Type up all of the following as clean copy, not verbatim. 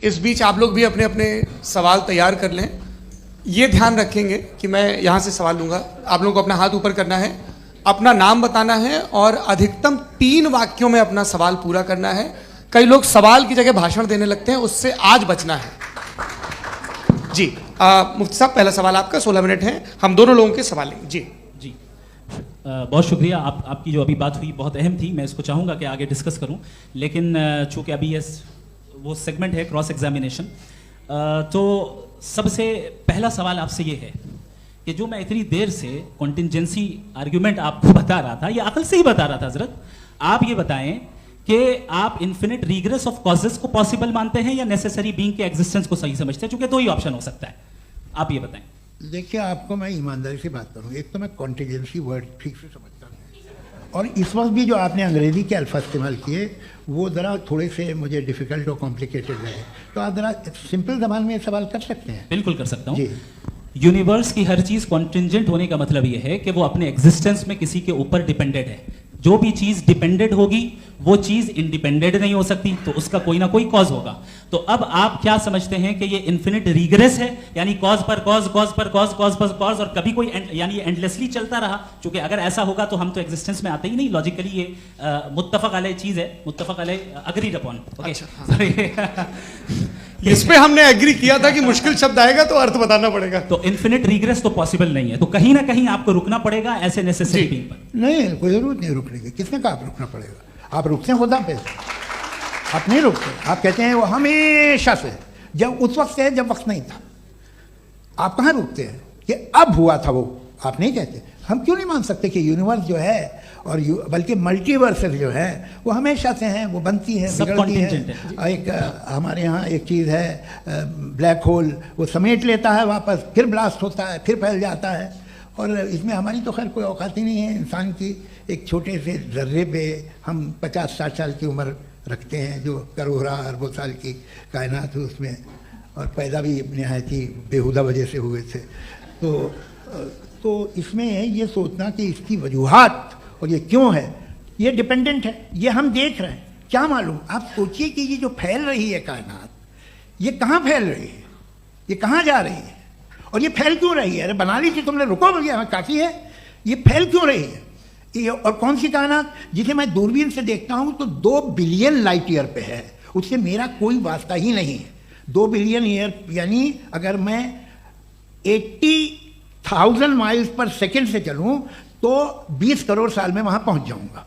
इस बीच आप लोग भी अपने अपने सवाल तैयार कर लें। ये ध्यान रखेंगे कि मैं यहाँ से सवाल लूँगा, आप लोगों को अपना हाथ ऊपर करना है, अपना नाम बताना है और अधिकतम 3 वाक्यों में अपना सवाल पूरा करना है। कई लोग सवाल की जगह भाषण देने लगते हैं, उससे आज बचना है। जी मुफ्ती साहब, पहला सवाल आपका, 16 मिनट हैं, हम दोनों लोगों के सवाल लेंगे। जी जी बहुत शुक्रिया। आपकी जो अभी बात हुई बहुत अहम थी, मैं इसको चाहूँगा कि आगे डिस्कस करूँ, लेकिन चूँकि अभी ये वो सेगमेंट है क्रॉस एग्जामिनेशन, तो सबसे पहला सवाल आपसे ये है कि जो मैं इतनी देर से कॉन्टिंजेंसी आर्ग्यूमेंट आपको बता रहा था, ये अकल से ही बता रहा था हजरत, आप ये बताएं कि आप इन्फिनिट रीग्रेस ऑफ कॉजेस को पॉसिबल मानते हैं या नेसेसरी बीइंग के एग्जिस्टेंस को सही समझते हैं, चूंकि 2 ही ऑप्शन हो सकता है, आप ये बताएं। देखिए, आपको मैं ईमानदारी से बात करूँ, एक तो मैं कॉन्टिजेंसी वर्ड ठीक से समझता हूँ, और इस वक्त भी जो आपने अंग्रेजी के अल्फाज इस्तेमाल किए वो ज़रा थोड़े से मुझे डिफ़िकल्ट और कॉम्प्लिकेटेड लगे, तो आप ज़रा सिंपल ज़बान में सवाल कर सकते हैं। बिल्कुल कर सकता हूँ। जी, यूनिवर्स की हर चीज़ कॉन्टिंजेंट होने का मतलब ये है कि वो अपने एग्जिस्टेंस में किसी के ऊपर डिपेंडेंट है। जो भी चीज़ डिपेंडेंट होगी वो चीज़ इंडिपेंडेंट नहीं हो सकती, तो उसका कोई ना कोई कॉज होगा। तो अब आप क्या समझते हैं कि ये इन्फिनिट रीग्रेस है, यानी कॉज पर कॉज, कॉज पर कॉज, कॉज पर कॉज, और कभी कोई यानी एंडलेसली चलता रहा? क्योंकि अगर ऐसा होगा तो हम तो एग्जिस्टेंस में आते ही नहीं, लॉजिकली ये मुत्तफक अलैह चीज़ है, मुत्तफक अलैह अग्रीड अपॉन। इस पे हमने एग्री किया था कि मुश्किल शब्द आएगा तो अर्थ बताना पड़ेगा। तो इन्फिनिट रीग्रेस तो पॉसिबल नहीं है, तो कहीं ना कहीं आपको रुकना पड़ेगा ऐसे नेसेसरी बीइंग पर। नहीं, कोई ज़रूरत नहीं रुकने की। किसने कहा आप रुकना पड़ेगा? आप रुकते हैं खुदा पे, आप नहीं रुकते। आप कहते हैं वो हमेशा से, जब उस वक्त है जब वक्त नहीं था। आप कहाँ रुकते हैं कि अब हुआ था वो? आप नहीं कहते। हम क्यों नहीं मान सकते कि यूनिवर्स जो है और बल्कि मल्टीवर्सेस जो है वो हमेशा से हैं, वो बनती है, बिगड़ती है। एक हमारे यहाँ एक चीज़ है ब्लैक होल, वो समेट लेता है वापस, फिर ब्लास्ट होता है, फिर फैल जाता है। और इसमें हमारी तो खैर कोई औकात ही नहीं है। इंसान की एक छोटे से ज़र्रे पे हम 50-60 साल की उम्र रखते हैं, जो करोड़ों अरबों साल की कायनात है उसमें, और पैदा भी नहायत ही बेहुदा वजह से हुए थे। तो इसमें ये सोचना कि इसकी वजूहात और ये क्यों है, ये डिपेंडेंट है, ये हम देख रहे हैं, क्या मालूम। आप सोचिए कि ये जो फैल रही है कायनात, ये कहाँ फैल रही है, ये कहाँ जा रही है, और ये फैल क्यों रही है? अरे बना ली थी तुमने, रुको भैया काफ़ी है। ये फैल क्यों रही है? ये और कौन सी कायनात जिसे मैं दूरबीन से देखता हूँ तो 2 बिलियन लाइट ईयर पे है, उससे मेरा कोई वास्ता ही नहीं है। 2 बिलियन ईयर यानी अगर मैं 80,000 माइल्स पर सेकेंड से चलूँ तो 20 करोड़ साल में वहाँ पहुँच जाऊँगा।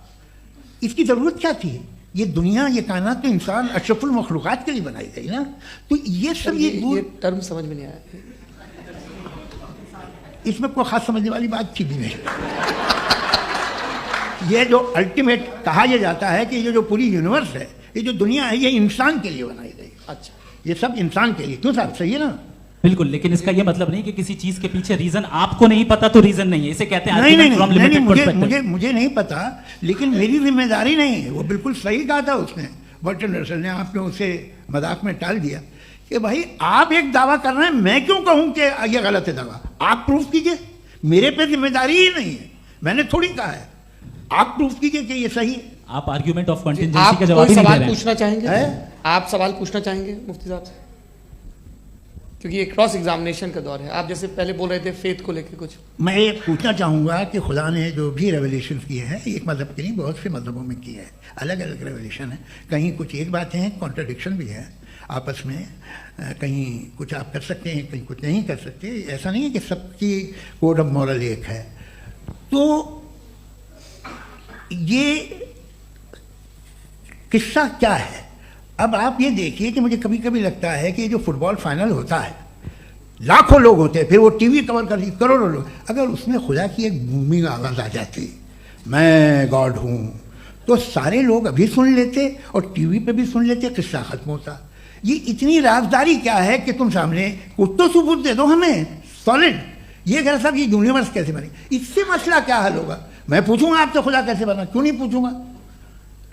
इसकी ज़रूरत क्या थी? ये दुनिया, ये कायनात तो इंसान अशरफुल मखलूक़ात के लिए बनाई गई ना। तो ये सब ये टर्म समझ में नहीं आया, इसमें कोई खास समझने वाली बात थी भी नहीं। ये जो अल्टीमेट कहा यह जाता है कि ये जो पूरी यूनिवर्स है, ये जो दुनिया है, ये इंसान के लिए बनाई गई। अच्छा, ये सब इंसान के लिए। क्यों साहब, सही है ना? बिल्कुल, लेकिन इसका ये मतलब नहीं कि किसी चीज के पीछे रीजन आपको नहीं पता तो रीजन नहीं है, इसे कहते हैं नहीं, मुझे नहीं पता, लेकिन मेरी जिम्मेदारी नहीं है। वो बिल्कुल सही कहा था उसने, बर्टन रसल ने। आपने उसे मजाक में टाल दिया कि भाई आप एक दावा कर रहे हैं, मैं क्यों कहूं कि ये गलत है दावा? आप प्रूफ कीजिए, मेरे पे जिम्मेदारी ही नहीं है, मैंने थोड़ी कहा है। आप प्रूफ कीजिए कि ये सही है। आप आर्ग्यूमेंट ऑफ कॉन्टिजेंसी का जवाब नहीं दे रहे हैं। पूछना चाहेंगे? आप सवाल पूछना चाहेंगे मुफ्ती साहब से? क्योंकि ये क्रॉस एग्जामिनेशन का दौर है। आप जैसे पहले बोल रहे थे फेथ को लेकर कुछ, मैं ये पूछना चाहूँगा कि खुदा ने जो भी रेवोल्यूशन किए हैं, एक मज़हब के नहीं बहुत से मज़हबों में किए हैं, अलग अलग रेवोल्यूशन है। कहीं कुछ एक बातें हैं, कॉन्ट्रडिक्शन भी है आपस में, कहीं कुछ आप कर सकते हैं, कहीं कुछ नहीं कर सकते। ऐसा नहीं है कि सबकी कोड ऑफ मॉरल एक है। तो ये किस्सा क्या है? अब आप ये देखिए कि मुझे कभी कभी लगता है कि जो फुटबॉल फाइनल होता है, लाखों लोग होते हैं, फिर वो टीवी कवर कर करोड़ों लोग, अगर उसमें खुदा की एक बूमिंग आवाज़ आ जाती, मैं गॉड हूँ, तो सारे लोग अभी सुन लेते और टीवी पे भी सुन लेते, किस्सा खत्म होता। ये इतनी राजदारी क्या है कि तुम सामने कुछ तो सबूत दे दो हमें सॉलिड। ये कह साहब ये यूनिवर्स कैसे बनी, इससे मसला क्या हल होगा? मैं पूछूंगा आपसे खुदा कैसे बना? क्यों नहीं पूछूंगा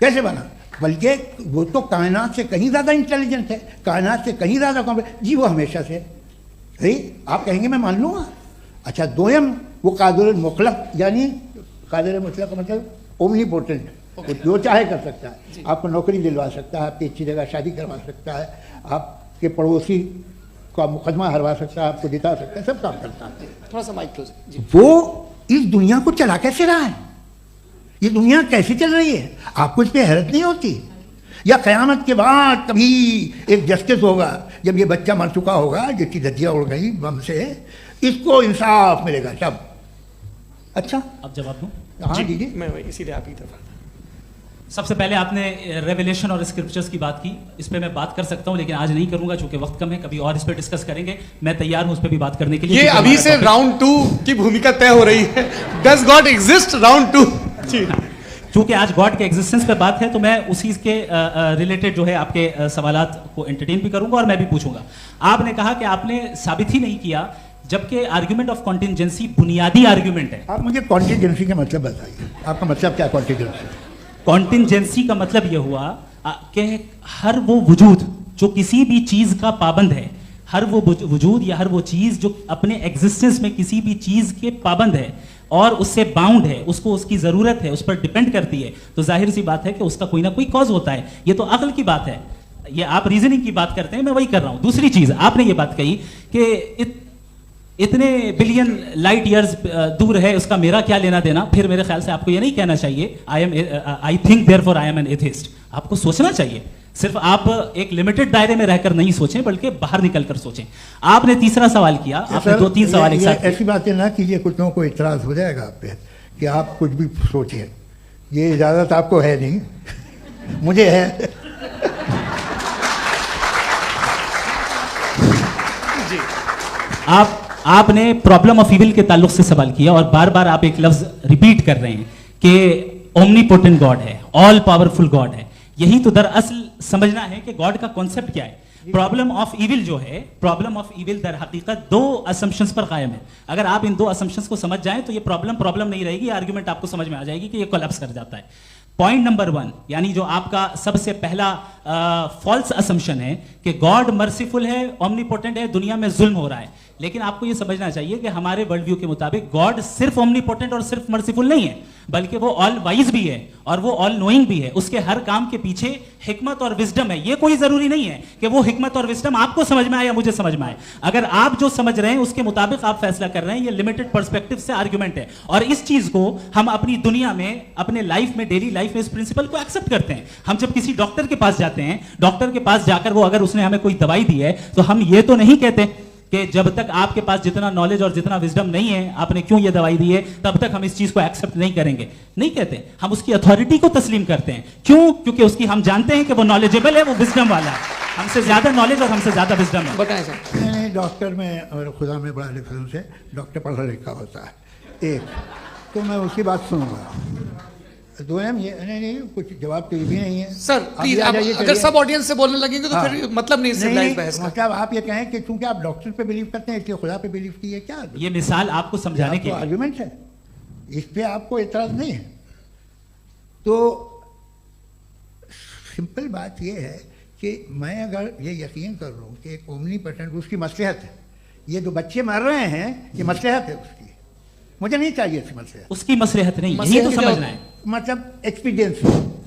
कैसे बना? बल्कि वो तो कायनात से कहीं ज़्यादा इंटेलिजेंट है, कायनात से कहीं ज़्यादा कॉम्प्लेक्स। जी वो हमेशा से है, आप कहेंगे मैं मान लूँगा। अच्छा, दोयम वो कादिर मुतलक, यानी कादिर मुतलक का मतलब ओमनीपोटेंट, वो जो चाहे कर सकता है। आपको नौकरी दिलवा सकता है, आपकी अच्छी जगह शादी करवा सकता है, आप कि पड़ोसी का मुकदमा हरवा सकता है, आपको जिता सकता है, सब काम करता है। थोड़ा सा माइक क्लोज जी। वो इस दुनिया को चला कैसे रहा है, ये दुनिया कैसे चल रही है, आपको इस पर हैरत नहीं होती? या क़यामत के बाद कभी एक जस्टिस होगा, जब ये बच्चा मर चुका होगा जिसकी धज्जियाँ उड़ गई बम से, इसको इंसाफ मिलेगा सब। अच्छा अब जवाब दूं? हाँ दीजिए। मैं वही इसीलिए आप ही तरफ आता। सबसे पहले आपने रेवलेशन और स्क्रिप्चर्स की बात की, इस पे मैं बात कर सकता हूं लेकिन आज नहीं करूंगा चूंकि वक्त कम है, कभी और इस पे डिस्कस करेंगे। मैं तैयार हूं उस पे भी बात करने के लिए। ये क्योंकि अभी हमारा से topic- राउंड 2 की भूमिका तय हो रही है। Does God exist round 2? जी चूंकि आज गॉड के एग्जिस्टेंस पे बात है तो मैं उसी के रिलेटेड जो है आपके सवालात को एंटरटेन भी करूंगा और मैं भी पूछूंगा। आपने कहा कि आपने साबित ही नहीं किया, जबकि आर्ग्यूमेंट ऑफ कॉन्टिजेंसी बुनियादी आर्ग्यूमेंट है। आप मुझे कॉन्टीजेंसी का मतलब बताइए, आपका मतलब क्या कॉन्टीजेंसी? कॉन्टिजेंसी का मतलब यह हुआ कि हर वो वजूद जो किसी भी चीज का पाबंद है, हर वो वजूद या हर वो चीज जो अपने एग्जिस्टेंस में किसी भी चीज के पाबंद है और उससे बाउंड है, उसको उसकी जरूरत है, उस पर डिपेंड करती है, तो जाहिर सी बात है कि उसका कोई ना कोई कॉज होता है। ये तो अक्ल की बात है, ये आप रीजनिंग की बात करते हैं, मैं वही कर रहा हूं। दूसरी चीज आपने ये बात कही कि इतने बिलियन लाइट ईयर्स दूर है, उसका मेरा क्या लेना देना। फिर मेरे ख्याल से आपको ये नहीं कहना चाहिए I think therefore I am an atheist. आपको सोचना चाहिए, सिर्फ आप एक लिमिटेड दायरे में रहकर नहीं सोचें बल्कि बाहर निकलकर सोचें। आपने तीसरा सवाल किया, आपने 2-3 सवाल एक साथ। ऐसी बातें ना कीजिए, कुछ लोगों को इतराज हो जाएगा आप पे कि आप कुछ भी सोचिए, ये इजाजत आपको है नहीं, मुझे है। आपने प्रॉब्लम ऑफ इविल के ताल्लुक से सवाल किया और बार बार आप एक लफ्ज रिपीट कर रहे हैं कि ओमनीपोटेंट गॉड है, ऑल पावरफुल गॉड है। यही तो दरअसल समझना है कि गॉड का कॉन्सेप्ट क्या है। प्रॉब्लम ऑफ इविल जो है, प्रॉब्लम ऑफ इविल दर हकीकत 2 असम्पशंस पर कायम है। अगर आप इन 2 असम्पशंस को समझ जाएं तो ये प्रॉब्लम नहीं रहेगी, आर्ग्यूमेंट आपको समझ में आ जाएगी कि ये कोलैप्स कर जाता है। पॉइंट नंबर 1, यानी जो आपका सबसे पहला फॉल्स असम्पशन है कि गॉड मर्सीफुल है, ओमनीपोटेंट है, दुनिया में जुल्म हो रहा है। लेकिन आपको यह समझना चाहिए कि हमारे वर्ल्ड व्यू के मुताबिक गॉड सिर्फ ओमनीपोटेंट और सिर्फ मर्सीफुल नहीं है, बल्कि वो ऑल वाइज भी है और वो ऑल नोइंग भी है। उसके हर काम के पीछे हिकमत और विजडम है। ये कोई जरूरी नहीं है कि वो हिकमत और विजडम आपको समझ में आए या मुझे समझ में आए। अगर आप जो समझ रहे हैं उसके मुताबिक आप फैसला कर रहे हैं, ये लिमिटेड पर्सपेक्टिव से आर्ग्यूमेंट है। और इस चीज को हम अपनी दुनिया में, अपने लाइफ में, डेली लाइफ में इस प्रिंसिपल को एक्सेप्ट करते हैं। हम जब किसी डॉक्टर के पास जाते हैं, डॉक्टर के पास जाकर वो अगर उसने हमें कोई दवाई दी है तो हम ये तो नहीं कहते कि जब तक आपके पास जितना नॉलेज और जितना विजडम नहीं है, आपने क्यों ये दवाई दी है, तब तक हम इस चीज को एक्सेप्ट नहीं करेंगे। नहीं कहते, हम उसकी अथॉरिटी को तस्लीम करते हैं। क्यों? क्योंकि उसकी हम जानते हैं कि वो नॉलेजेबल है, वो विजडम वाला है, हमसे ज्यादा नॉलेज और हमसे ज्यादा विजडम है। बताएं सर। नहीं, डॉक्टर में और खुदा में बड़ा डिफरेंस है। डॉक्टर पढ़ा लिखा होता है एक, तो मैं उसकी बात सुनूंगा। दो ये नहीं, कुछ जवाब तो ये भी नहीं है सर प्लीज, आप अगर सब ऑडियंस से बोलने लगेंगे तो फिर मतलब नहीं सिविलाइज्ड बहस का। मतलब आप ये कहें कि चूंकि आप डॉक्टर पे बिलीव करते हैं इसलिए खुदा पे बिलीव किए, क्या ये मिसाल आपको समझाने के लिए आर्गुमेंट है, इस पे आपको एतराज नहीं है। तो सिंपल बात ये है कि मैं अगर ये यकीन कर रहा हूँ कि एक ओमनीपोटेंट उसकी मसलहत है, ये जो बच्चे मर रहे हैं ये मसलहत है उसकी, मुझे नहीं चाहिए इसकी मसलहत। उसकी मसलहत नहीं, यही तो समझना है। मतलब एक्सपीरियंस।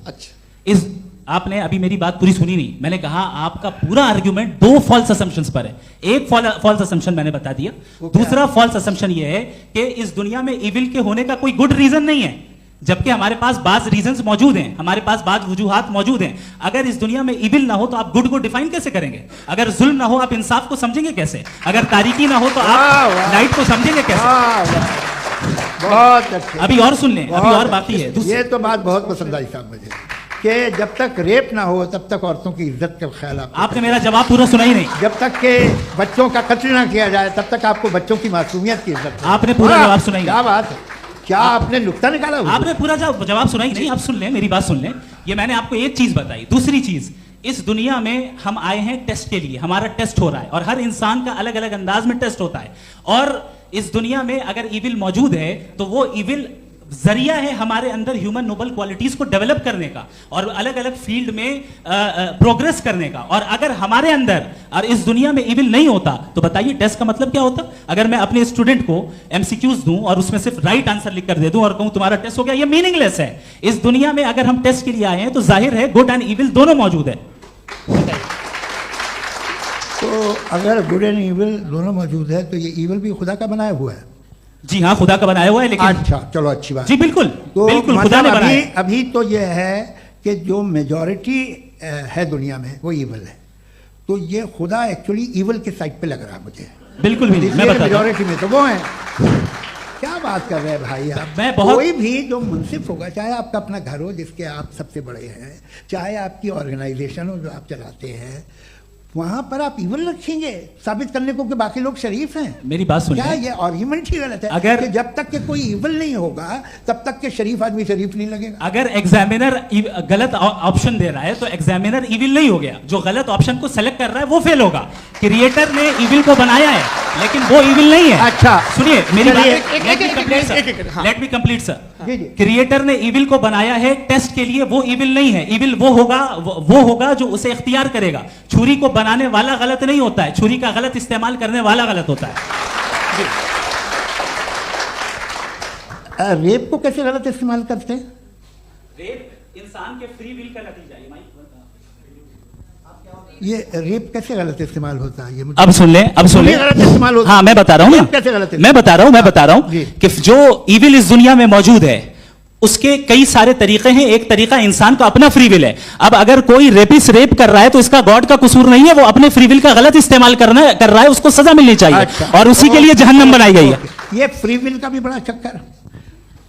अच्छा, इस आपने अभी मेरी बात पूरी सुनी नहीं। मैंने कहा आपका पूरा आर्ग्यूमेंट 2 फॉल्स असम्पशंस पर है। एक फॉल्स असम्पशन मैंने बता दिया, दूसरा फॉल्स असम्पशन ये है कि इस दुनिया में इविल के होने का कोई गुड रीजन नहीं है, जबकि हमारे पास बाज रीजंस मौजूद हैं, हमारे पास बाज वजूहात मौजूद हैं। अगर इस दुनिया में इविल ना हो तो आप गुड को डिफाइन कैसे करेंगे? अगर जुल्म ना हो आप इंसाफ को समझेंगे कैसे? अगर तारीकी ना हो तो आप लाइट को समझेंगे कैसे? बहुत अच्छे। अभी और सुन लें, अभी और बाकी है। ये तो बात बहुत पसंद आई साहब मुझे कि जब तक रेप ना हो तब तक औरतों की इज्जत का ख्याल आपने मेरा जवाब पूरा सुना ही नहीं। जब तक के बच्चों का कत्ल ना किया जाए तब तक आपको बच्चों की मासूमियत की इज्जत। आपने पूरा जवाब सुना ही नहीं। क्या बात है, क्या आपने नुक्ता निकाला? आपने पूरा जवाब सुना ही नहीं। आप सुन लें, मेरी बात सुन लें। ये मैंने आपको एक चीज बताई। दूसरी चीज, इस दुनिया में हम आए हैं टेस्ट के लिए, हमारा टेस्ट हो रहा है और हर इंसान का अलग अलग अंदाज में टेस्ट होता है। और इस दुनिया में अगर इविल मौजूद है तो वो इविल जरिया है हमारे अंदर ह्यूमन नोबल क्वालिटीज को डेवलप करने का और अलग अलग फील्ड में प्रोग्रेस करने का। और अगर हमारे अंदर और इस दुनिया में इविल नहीं होता तो बताइए टेस्ट का मतलब क्या होता? अगर मैं अपने स्टूडेंट को एमसीक्यूज दूं और उसमें सिर्फ राइट आंसर लिख कर दे दूं और कहूं तुम्हारा टेस्ट हो गया, ये मीनिंगलेस है। इस दुनिया में अगर हम टेस्ट के लिए आए हैं तो जाहिर है गुड एंड इविल दोनों मौजूद है। तो अगर गुड एंड ईविल दोनों मौजूद है तो ये ईविल भी खुदा का बनाया हुआ है। जी हाँ, खुदा का बनाया हुआ है, लेकिन अच्छा चलो अच्छी बात। जी बिल्कुल, तो बिल्कुल मतलब खुदा ने बनाया है। अभी तो ये है कि जो मेजॉरिटी है दुनिया में वो ईविल है, तो ये खुदा एक्चुअली ईविल के साइड पे लग रहा है मुझे। बिल्कुल भी नहीं, मैं बता रहा हूं। मेजॉरिटी में तो वो है। क्या बात कर रहे हैं भाई आप। मैं बहुत- कोई भी जो मुंसिफ होगा, चाहे आपका अपना घर हो जिसके आप सबसे बड़े हैं, चाहे आपकी ऑर्गेनाइजेशन हो जो आप चलाते हैं, वहां पर आप ईविल रखेंगे साबित करने को कि बाकी लोग शरीफ हैं। मेरी बात सुनिए। क्या ये आर्ग्यूमेंट ही गलत है? अगर- कि जब तक कि कोई ईविल नहीं होगा तब तक के शरीफ आदमी शरीफ नहीं लगेगा। अगर एग्जामिनर गलत ऑप्शन दे रहा है तो एग्जामिनर इविल नहीं हो गया, जो गलत ऑप्शन को सेलेक्ट कर रहा है वो फेल होगा। क्रिएटर ने इविल को बनाया है लेकिन वो इविल नहीं है। अच्छा। सुनिए मेरी बात, चलिए, लेट मी कंप्लीट सर। जी, जी। क्रिएटर ने इविल को बनाया है टेस्ट के लिए, वो इविल नहीं है। इविल वो होगा जो उसे इख्तियार करेगा। छुरी को बनाने वाला गलत नहीं होता है, छुरी का गलत इस्तेमाल करने वाला गलत होता है। रेप को कैसे गलत इस्तेमाल करते हैं? रेप इंसान के फ्री विल का नतीजा है। ये रेप कैसे गलत इस्तेमाल होता है? ये मुझे अब सुन ले, अब सुन ले। गलत इस्तेमाल होता है। हाँ मैं बता रहा हूँ रेप कैसे गलत ना, मैं बता रहा हूँ जी। कि जो इविल इस दुनिया में मौजूद है उसके कई सारे तरीके हैं। एक तरीका इंसान का अपना फ्री विल है। अब अगर कोई रेपिस्ट रेप कर रहा है तो इसका गॉड का कसूर नहीं है, वो अपने फ्री विल का गलत इस्तेमाल कर रहा है, उसको सजा मिलनी चाहिए। अच्छा। और उसी के लिए जहन्नम बनाई गई है। ये फ्री विल का भी बड़ा चक्कर।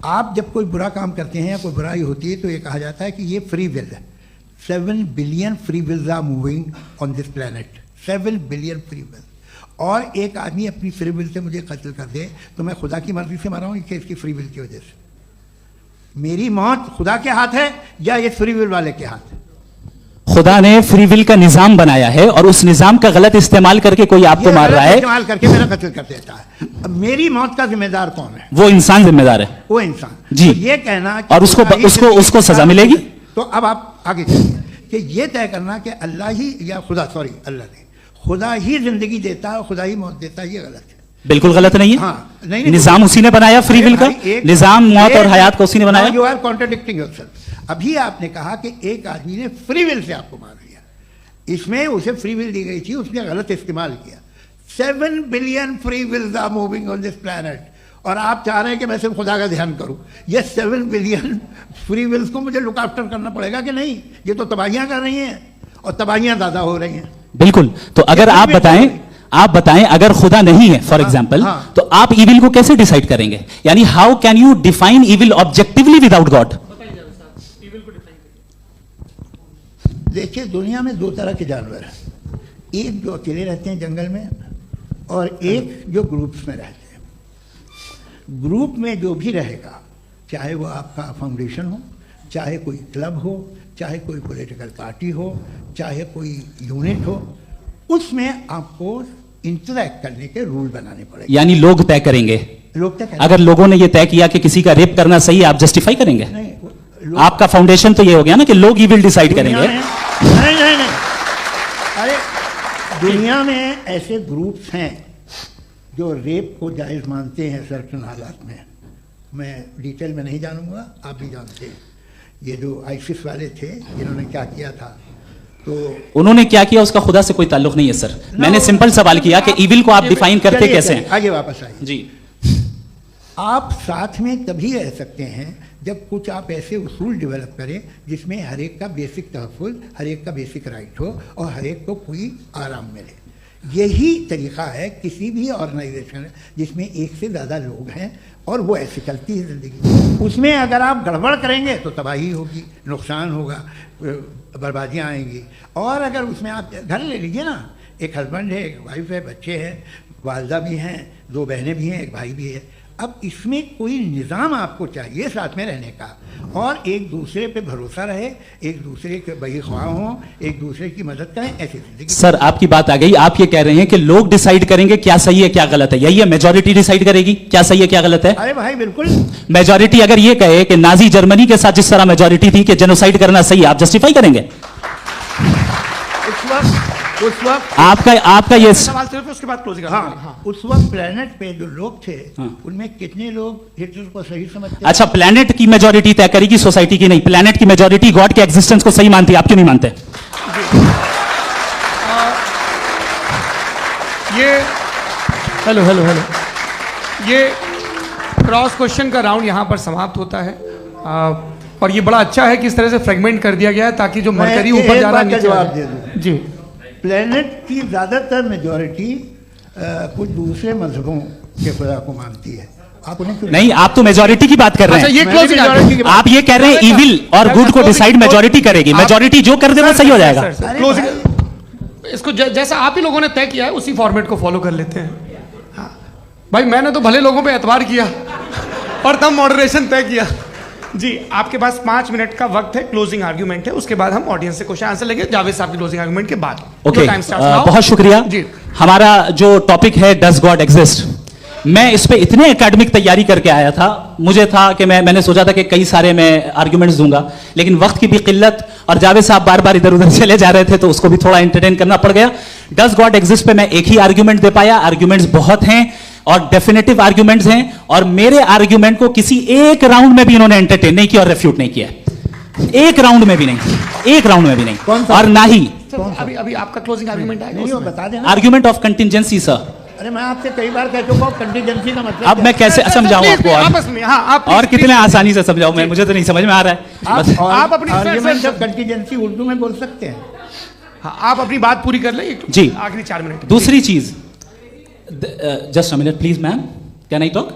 आप जब कोई बुरा काम करते हैं या कोई बुराई होती है तो ये कहा जाता है कि ये फ्री विल है। 7 billion free wills are moving on this planet. 7 billion free will. और एक आदमी अपनी फ्री विल से मुझे कत्ल कर दे तो मैं खुदा की मर्जी से मरा हूं कि इसकी फ्री विल की वजह से? मेरी मौत खुदा के हाथ है या ये फ्री विल वाले के हाथ है? खुदा ने फ्री विल का निजाम बनाया है और उस निजाम का गलत इस्तेमाल करके कोई आपको मार रहा है, इस्तेमाल करके मेरा कत्ल कर देता है। अब मेरी मौत का जिम्मेदार कौन है? वो इंसान जिम्मेदार है। वो इंसान। जी। तो ये कहना कि और उसको- खुदा ही उसको- जिंदगी उसको सजा देता है। मिलेगी? तो अब आप आगे चलिए कि ये तय करना कि अल्लाह ही या खुदा, सॉरी अल्लाह नहीं, खुदा ही जिंदगी देता है और खुदा ही मौत देता है, ये गलत है। बिल्कुल गलत नहीं है। हाँ, नहीं, निजाम उसी ने बनाया फ्री विल का। निजाम मौत और हयात को उसी ने बनाया। You are contradicting yourself. अभी आपने कहा कि एक आदमी ने फ्री विल से आपको मार दिया, इसमें उसे फ्री विल दी गई थी, उसने गलत इस्तेमाल किया। 7 billion free wills are moving on this planet और आप चाह रहे हैं कि मैं सिर्फ खुदा का ध्यान करूं। ये 7 बिलियन फ्री विल्स को मुझे लुक आफ्टर करना पड़ेगा कि नहीं? ये तो तबाहियां कर रही हैं और तबाहियां ज़्यादा हो रही हैं। बिल्कुल। तो अगर आप बताएं अगर खुदा नहीं है फॉर एग्जाम्पल, हाँ। तो आप इविल को कैसे डिसाइड करेंगे? यानी how can you define evil objectively without God? देखिए दुनिया में 2 तरह के जानवर हैं। एक जो अकेले रहते हैं जंगल में और एक जो ग्रुप्स में रहते हैं। ग्रुप में जो भी रहेगा, चाहे वो आपका फाउंडेशन हो, चाहे कोई क्लब हो, चाहे कोई पॉलिटिकल पार्टी हो, चाहे कोई यूनिट हो, उसमें आपको इंटरैक्ट करने के रूल बनाने पड़ेंगे। यानी लोग तय करेंगे। लोग तय अगर लोगों ने यह तय किया कि किसी का रेप करना सही है, आप जस्टिफाई करेंगे? नहीं, आपका फाउंडेशन तो ये हो गया ना कि लोग इविल डिसाइड दुनिया करेंगे। में- नहीं, अरे दुनिया में ऐसे ग्रुप्स हैं जो रेप को जायज़ मानते हैं सर्टन हालात में। मैं डिटेल में नहीं जानूंगा, आप भी जानते हैं। ये जो आईसिस वाले थे जिन्होंने क्या किया था, तो उन्होंने क्या किया उसका खुदा से कोई ताल्लुक नहीं है सर। मैंने सिंपल सवाल किया कि इविल को आप डिफाइन करते चलिए, कैसे चलिए, हैं? आगे वापस आइए। जी। आप साथ में तभी रह सकते हैं जब कुछ आप ऐसे उसूल डेवलप करें जिसमें हर एक का बेसिक तहफ़्फ़ुज़, हर एक का बेसिक राइट हो और हर एक को कोई आराम मिले। यही तरीक़ा है किसी भी ऑर्गेनाइजेशन जिसमें एक से ज़्यादा लोग हैं और वो ऐसे चलती है ज़िंदगी। उसमें अगर आप गड़बड़ करेंगे तो तबाही होगी, नुकसान होगा, बर्बादियाँ आएंगी। और अगर उसमें आप घर ले लीजिए ना, एक हस्बैंड है, एक वाइफ है, बच्चे हैं, वालदा भी हैं, 2 बहनें भी हैं, एक भाई भी है। अब इसमें कोई निज़ाम आपको चाहिए साथ में रहने का और एक दूसरे पे भरोसा रहे, एक दूसरे के बहीख्वाह हों, एक दूसरे की मदद करें, ऐसी जिंदगी। सर आपकी बात आ गई। आप ये कह रहे हैं कि लोग डिसाइड करेंगे क्या सही है क्या गलत है, यही है? मेजॉरिटी डिसाइड करेगी क्या सही है क्या गलत है? अरे भाई बिल्कुल। मेजॉरिटी अगर ये कहे कि नाजी जर्मनी के साथ जिस तरह मेजॉरिटी थी कि जेनोसाइड करना सही है, आप जस्टिफाई करेंगे? उस वक्त आपका ये सवाल सिर्फ उसके बाद क्लोज करना है। हाँ, उस वक्त प्लेनेट पे जो लोग थे उनमें कितने लोग हिटलर को सही समझते? अच्छा, प्लेनेट की मेजॉरिटी तय करेगी, सोसाइटी की नहीं। प्लेनेट की मेजॉरिटी गॉड के एग्जिस्टेंस को सही मानती है, आप क्यों नहीं मानते? ये हेलो हेलो हेलो, ये क्रॉस क्वेश्चन का राउंड यहाँ पर समाप्त होता है। और ये बड़ा अच्छा है कि इस तरह से फ्रेगमेंट कर दिया गया है ताकि जो मरकरी ऊपर जा रहा है जवाब दे दूं जी। प्लेनेट की ज़्यादातर मेजॉरिटी कुछ दूसरे मजहबों के खुदा को मानती है। आप उन्हें क्यों नहीं, आप तो मेजोरिटी की बात कर रहे अच्छा, हैं। ये क्लोजिंग आप ये कह रहे हैं इविल और गुड को डिसाइड मेजोरिटी करेगी, मेजोरिटी जो कर दे वो सही हो जाएगा। क्लोजिंग इसको जैसा आप ही लोगों ने तय किया है उसी फॉर्मेट को फॉलो कर लेते हैं। हाँ। भाई मैंने तो भले लोगों पे एतबार किया और तब मॉडरेशन तय किया जी। आपके पास 5 मिनट का वक्त है, क्लोजिंग आर्ग्यूमेंट है, उसके बाद हम ऑडियंस से क्वेश्चन आंसर लेंगे जावेद साहब की क्लोजिंग आर्ग्यूमेंट के बाद। ओके, बहुत शुक्रिया जी। हमारा जो टॉपिक है डज गॉड एग्जिस्ट, मैं इस पे इतने एकेडमिक तैयारी करके आया था, मुझे था कि मैंने सोचा था कि कई सारे मैं आर्ग्यूमेंट्स दूंगा, लेकिन वक्त की भी किल्लत और जावेद साहब बार बार इधर उधर चले जा रहे थे तो उसको भी थोड़ा एंटरटेन करना पड़ गया। डज गॉड एग्जिस्ट पे मैं एक ही आर्ग्यूमेंट दे पाया, आर्ग्यूमेंट्स बहुत हैं और डेफिनेटिव आर्ग्यूमेंट्स हैं, और मेरे आर्ग्यूमेंट को किसी एक राउंड में भी इन्होंने एंटरटेन नहीं किया और रेफ्यूट नहीं किया, एक राउंड में भी नहीं, एक राउंड में भी नहीं, और ना ही अभी आपका क्लोजिंग आर्ग्यूमेंट आएगा, बता देना। Argument of contingency sir. अरे मैं आपसे कई बार कह चुका हूं कंटीजेंसी का मतलब अब मैं कैसे समझाऊं आपको आपस में? हाँ, आप और कितने आसानी से समझाऊं मैं, मुझे तो नहीं समझ में आ रहा है। आप अपनी आर्ग्यूमेंट ऑफ कंटीजेंसी उर्दू में बोल सकते हैं। हाँ, आप अपनी बात पूरी कर लें जी, आखिरी 4 मिनट। दूसरी चीज, just a minute please ma'am, can I talk?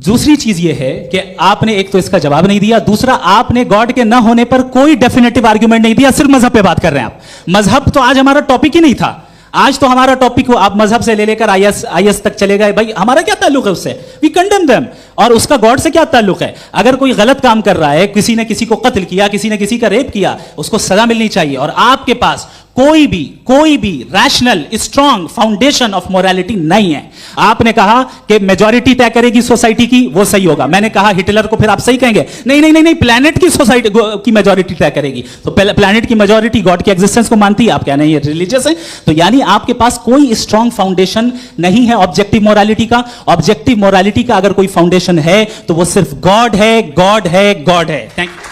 दूसरी चीज ये है कि आपने एक तो इसका जवाब नहीं दिया, दूसरा आपने गॉड के न होने पर कोई डेफिनेटिव आर्ग्यूमेंट नहीं दिया, सिर्फ मजहब पे बात कर रहे हैं आप। मजहब तो आज हमारा टॉपिक ही नहीं था, आज तो हमारा टॉपिक हो आप मजहब से ले लेकर आईएस तक चले गए। भाई हमारा क्या ताल्लुक है उससे? We condemn them. और उसका गॉड से क्या ताल्लुक है? अगर कोई गलत काम कर रहा है, किसी ने किसी को कत्ल किया, किसी ने किसी का रेप किया, उसको सजा मिलनी चाहिए। और आपके पास कोई भी rational strong foundation of morality नहीं है। आपने कहा कि मेजॉरिटी तय करेगी सोसाइटी की, वो सही होगा। मैंने कहा हिटलर को, फिर आप सही कहेंगे नहीं नहीं नहीं नहीं, प्लैनेट की सोसाइटी की मेजॉरिटी तय करेगी। तो प्लैनेट की मेजॉरिटी गॉड की एग्जिस्टेंस को मानती है, आप क्या नहीं, ये रिलीजियस है। तो यानी आपके पास कोई स्ट्रॉन्ग फाउंडेशन नहीं है ऑब्जेक्टिव मोरालिटी का। ऑब्जेक्टिव मोरालिटी का अगर कोई फाउंडेशन है तो वो सिर्फ गॉड है, गॉड है, गॉड है। Thank you.